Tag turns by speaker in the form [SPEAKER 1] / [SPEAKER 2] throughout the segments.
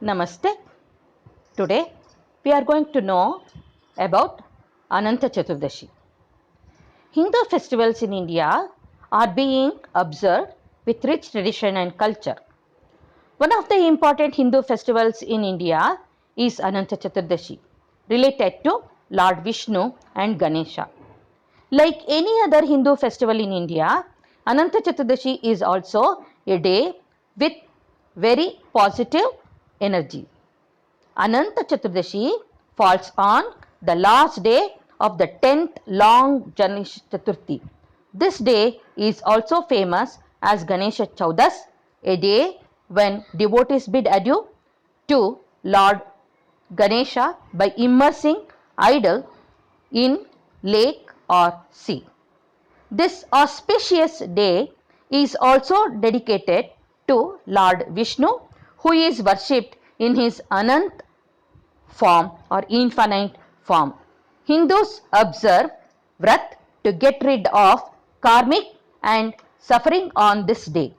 [SPEAKER 1] Namaste. Today we are going to know about Ananta Chaturdashi. Hindu festivals in India are being observed with rich tradition and culture. One of the important Hindu festivals in India is Ananta Chaturdashi, related to Lord Vishnu and Ganesha. Like any other Hindu festival in India, Ananta Chaturdashi is also a day with very positive energy. Ananta Chaturdashi falls on the last day of the 10th long Ganesh Chaturthi. This day is also famous as Ganesha Chaudas, a day when devotees bid adieu to Lord Ganesha by immersing idol in lake or sea. This auspicious day is also dedicated to Lord Vishnu, who is worshipped in his Anant form or infinite form. Hindus observe Vrat to get rid of karmic and suffering on this day.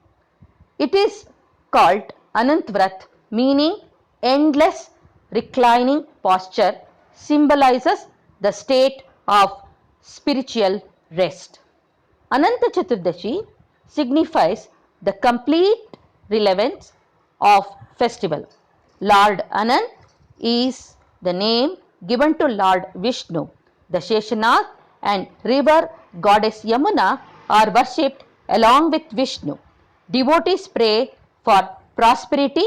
[SPEAKER 1] It is called Anant Vrat, meaning endless reclining posture, symbolizes the state of spiritual rest. Ananta Chaturdashi signifies the complete relevance of festival. Lord Anant is the name given to Lord Vishnu. The Sheshanath and river goddess Yamuna are worshipped along with Vishnu. Devotees pray for prosperity,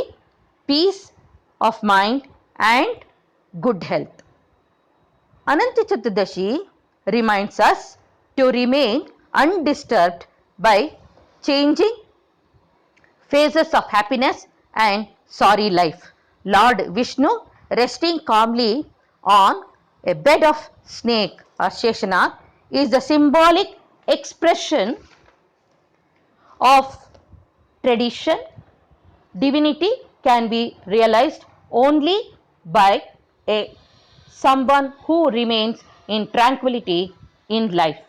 [SPEAKER 1] peace of mind and good health. Ananta Chaturdashi reminds us to remain undisturbed by changing phases of happiness and sorry life. Lord Vishnu resting calmly on a bed of snake or Sheshanath is the symbolic expression of tradition. Divinity can be realized only by someone who remains in tranquility in life.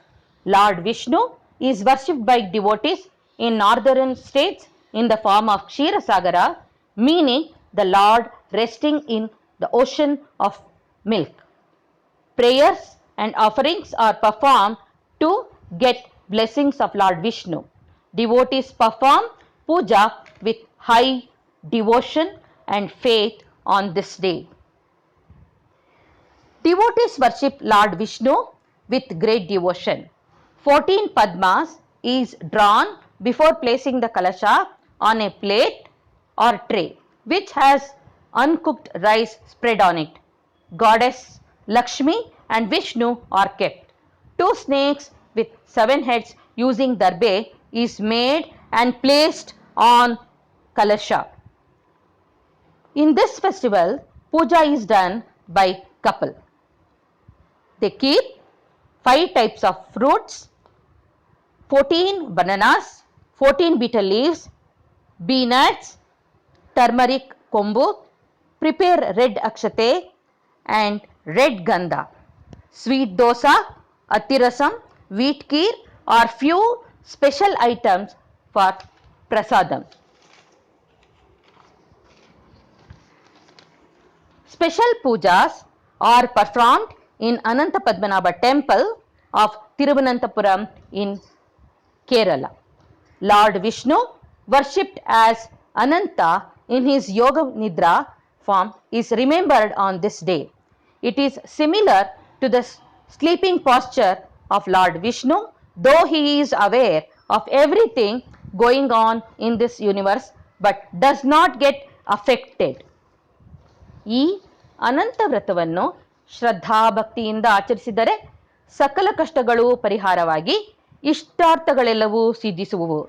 [SPEAKER 1] Lord Vishnu is worshipped by devotees in northern states in the form of Ksheerasagara, meaning the Lord resting in the ocean of milk. Prayers and offerings are performed to get blessings of Lord Vishnu. Devotees perform puja with high devotion and faith on this day. Devotees worship Lord Vishnu with great devotion. 14 Padmas is drawn before placing the Kalasha on a plate or tray, which has uncooked rice spread on it. Goddess Lakshmi and Vishnu are kept. 2 snakes with 7 heads using darbe is made and placed on Kalasha. In this festival, puja is done by couple. They keep 5 types of fruits, 14 bananas, 14 bitter leaves, peanuts, turmeric kombu, prepare red akshate and red ganda, sweet dosa, atirasam, wheat kheer or few special items for prasadam. Special pujas are performed in Ananta Padmanabha temple of Thiruvananthapuram in Kerala. Lord Vishnu, worshipped as Ananta in his Yoga Nidra form, is remembered on this day. It is similar to the sleeping posture of Lord Vishnu, though he is aware of everything going on in this universe but does not get affected. ಈ ಅನಂತ ವ್ರತವನ್ನು ಶ್ರದ್ಧಾಭಕ್ತಿಯಿಂದ ಆಚರಿಸಿದರೆ ಸಕಲ ಕಷ್ಟಗಳು ಪರಿಹಾರವಾಗಿ ಇಷ್ಟಾರ್ಥಗಳೆಲ್ಲವೂ ಸಿದ್ಧಿಸುವುವು.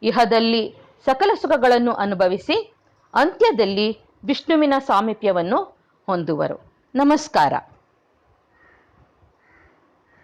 [SPEAKER 1] ಇಹದಲ್ಲಿ ಸಕಲ ಸುಖಗಳನ್ನು ಅನುಭವಿಸಿ ಅಂತ್ಯದಲ್ಲಿ ವಿಷ್ಣುವಿನ ಸಾಮೀಪ್ಯವನ್ನು ಹೊಂದುವರು. ನಮಸ್ಕಾರ.